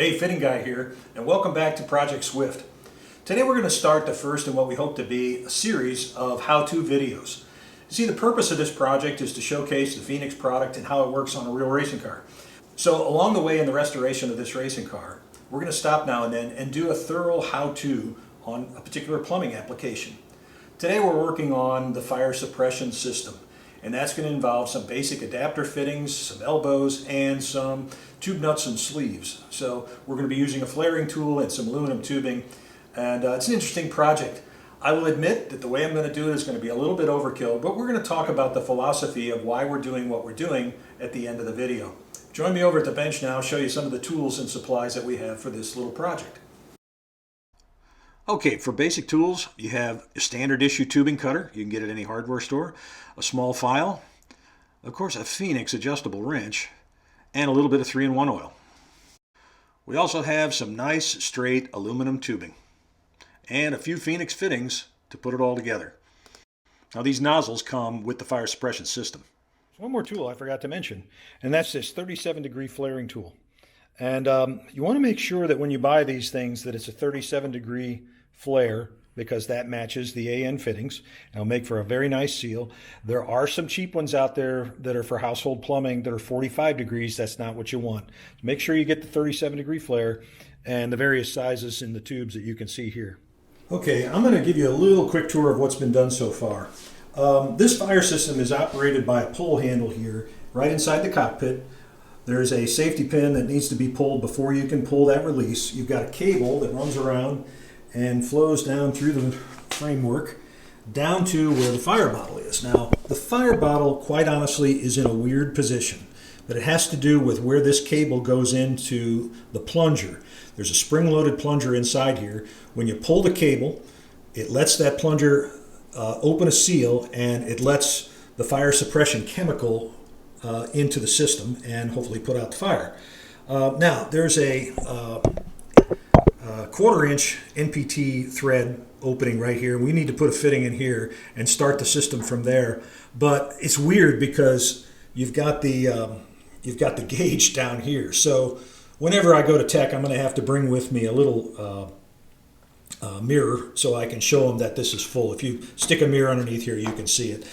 Hey, Fitting Guy here, and welcome back to Project Swift. Today we're going to start the first in what we hope to be a series of how-to videos. See, the purpose of this project is to showcase the Phenix product and how it works on a real racing car. So along the way in the restoration of this racing car, we're going to stop now and then and do a thorough how-to on a particular plumbing application. Today we're working on the fire suppression system, and that's going to involve some basic adapter fittings, some elbows, and some tube nuts and sleeves. So we're going to be using a flaring tool and some aluminum tubing, and it's an interesting project. I will admit that the way I'm going to do it is going to be a little bit overkill, but we're going to talk about the philosophy of why we're doing what we're doing at the end of the video. Join me over at the bench now. I'll show you some of the tools and supplies that we have for this little project. Okay, for basic tools, you have a standard issue tubing cutter. You can get it at any hardware store. A small file, of course a Phenix adjustable wrench, and a little bit of 3-in-1 oil. We also have some nice straight aluminum tubing and a few Phenix fittings to put it all together. Now these nozzles come with the fire suppression system. One more tool I forgot to mention, and that's this 37-degree flaring tool. And you want to make sure that when you buy these things that it's a 37-degree flare, because that matches the AN fittings. It'll make for a very nice seal. There are some cheap ones out there that are for household plumbing that are 45 degrees. That's not what you want. Make sure you get the 37-degree flare and the various sizes in the tubes that you can see here. Okay, I'm going to give you a little quick tour of what's been done so far. This fire system is operated by a pull handle here right inside the cockpit. There's a safety pin that needs to be pulled before you can pull that release. You've got a cable that runs around and flows down through the framework down to where the fire bottle is. Now, the fire bottle, quite honestly, is in a weird position, but it has to do with where this cable goes into the plunger. There's a spring-loaded plunger inside here. When you pull the cable, it lets that plunger open a seal, and it lets the fire suppression chemical into the system and hopefully put out the fire. Now, there's a 1/4-inch NPT thread opening right here. We need to put a fitting in here and start the system from there. But it's weird because you've got the gauge down here. So whenever I go to tech, I'm going to have to bring with me a little mirror so I can show them that this is full. If you stick a mirror underneath here, you can see it.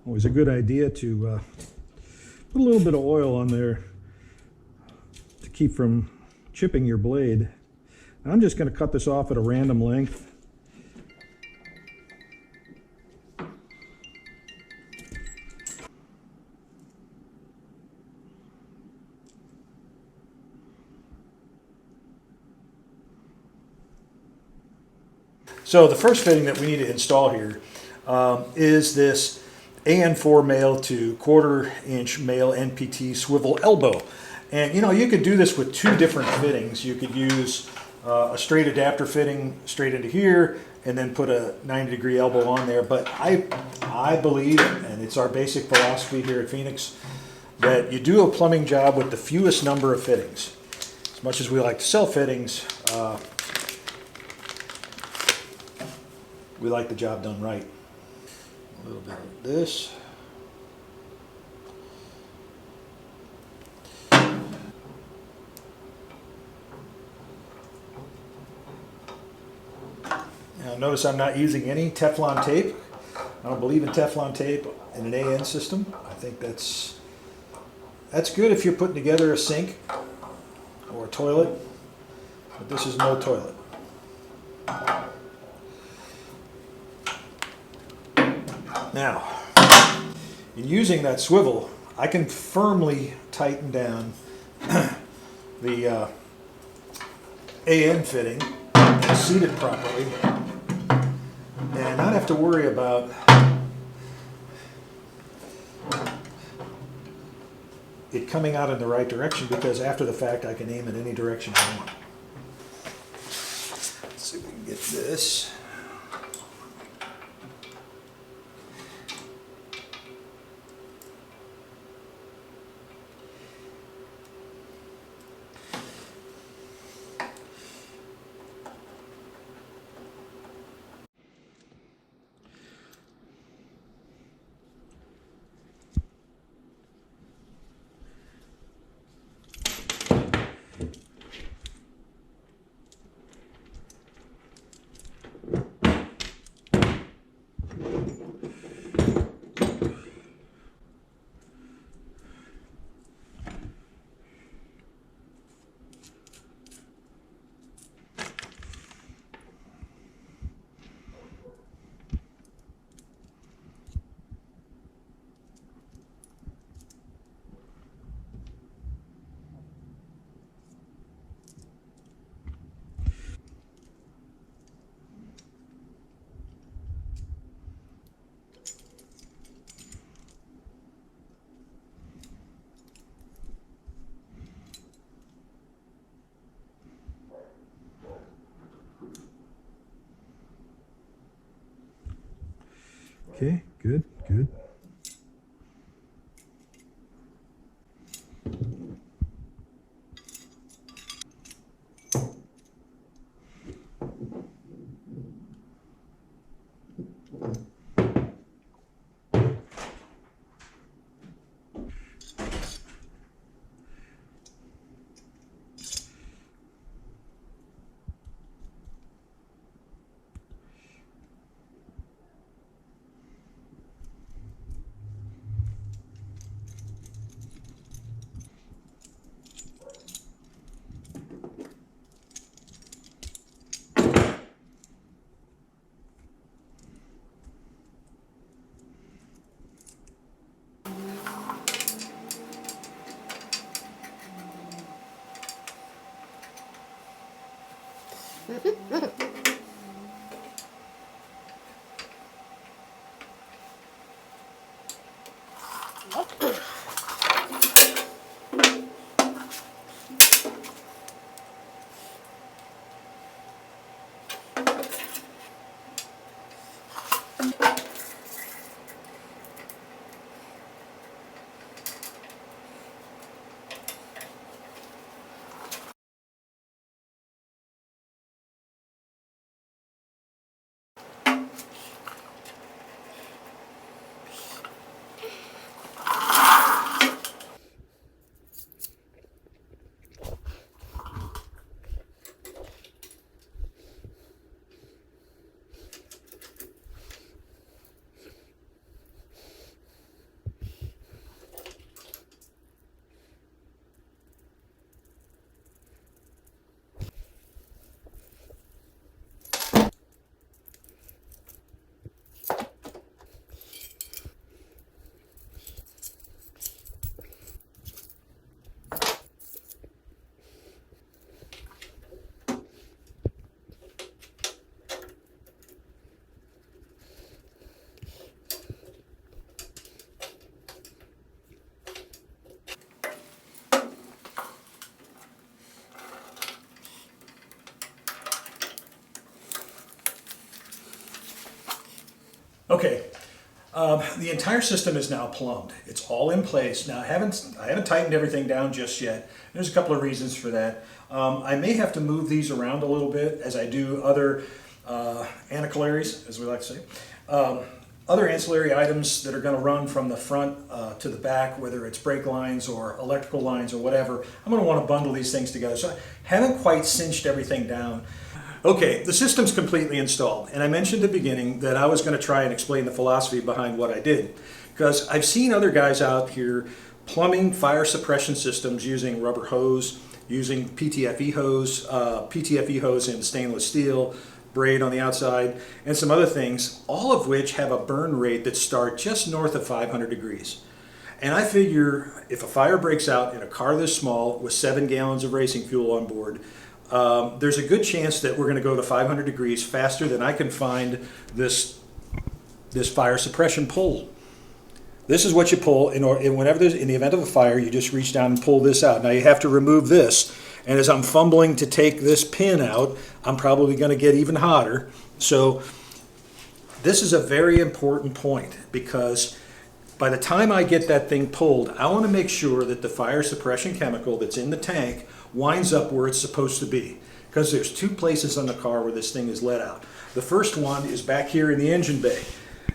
Always a good idea to put a little bit of oil on there to keep from chipping your blade. I'm just going to cut this off at a random length. So the first fitting that we need to install here is this AN4 male to 1/4-inch male NPT swivel elbow. And you know, you could do this with two different fittings. You could use a straight adapter fitting straight into here and then put a 90-degree elbow on there. But I believe, and it's our basic philosophy here at Phenix, that you do a plumbing job with the fewest number of fittings. As much as we like to sell fittings, we like the job done right. A little bit of this. Now notice I'm not using any Teflon tape. I don't believe in Teflon tape in an AN system. I think that's good if you're putting together a sink or a toilet, but this is no toilet. Now, in using that swivel, I can firmly tighten down the AN fitting and seat it properly and not have to worry about it coming out in the right direction, because after the fact I can aim it any direction I want. Let's see if we can get this. Okay, good, good. Okay, the entire system is now plumbed. It's all in place. Now I haven't tightened everything down just yet. There's a couple of reasons for that. I may have to move these around a little bit as I do other ancillaries, as we like to say. Other ancillary items that are going to run from the front to the back, whether it's brake lines or electrical lines or whatever. I'm going to want to bundle these things together. So I haven't quite cinched everything down. Okay, the system's completely installed, and I mentioned at the beginning that I was going to try and explain the philosophy behind what I did, because I've seen other guys out here plumbing fire suppression systems using rubber hose, using PTFE hose in stainless steel, braid on the outside, and some other things, all of which have a burn rate that start just north of 500 degrees. And I figure if a fire breaks out in a car this small with 7 gallons of racing fuel on board, there's a good chance that we're going to go to 500 degrees faster than I can find this fire suppression pole. This is what you pull in the event of a fire. You just reach down and pull this out. Now you have to remove this, and as I'm fumbling to take this pin out, I'm probably going to get even hotter. So this is a very important point, because by the time I get that thing pulled, I want to make sure that the fire suppression chemical that's in the tank winds up where it's supposed to be, because there's 2 places on the car where this thing is let out. The first one is back here in the engine bay,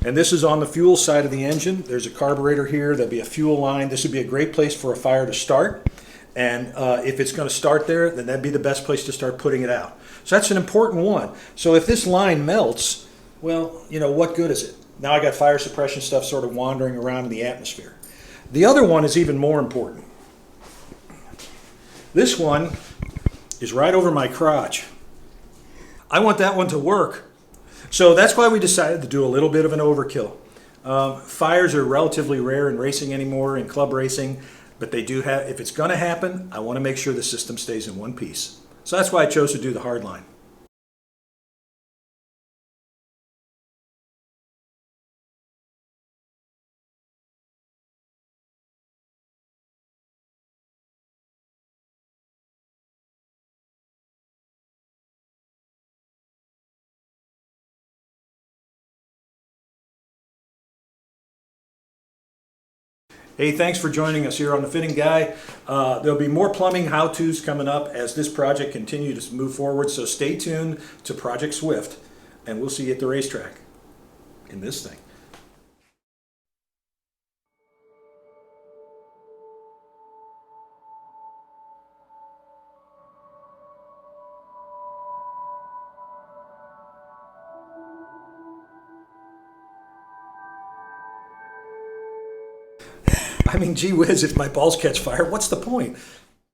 and this is on the fuel side of the engine. There's a carburetor here. There'll be a fuel line. This would be a great place for a fire to start, and if it's going to start there, then that'd be the best place to start putting it out. So that's an important one. So if this line melts, well, you know, what good is it? Now I got fire suppression stuff sort of wandering around in the atmosphere. The other one is even more important. This one is right over my crotch. I want that one to work. So that's why we decided to do a little bit of an overkill. Fires are relatively rare in racing anymore, in club racing, but they do have, if it's going to happen, I want to make sure the system stays in one piece. So that's why I chose to do the hard line. Hey, thanks for joining us here on The Fitting Guy. There'll be more plumbing how-tos coming up as this project continues to move forward, so stay tuned to Project Swift, and we'll see you at the racetrack in this thing. I mean, gee whiz, if my balls catch fire, what's the point?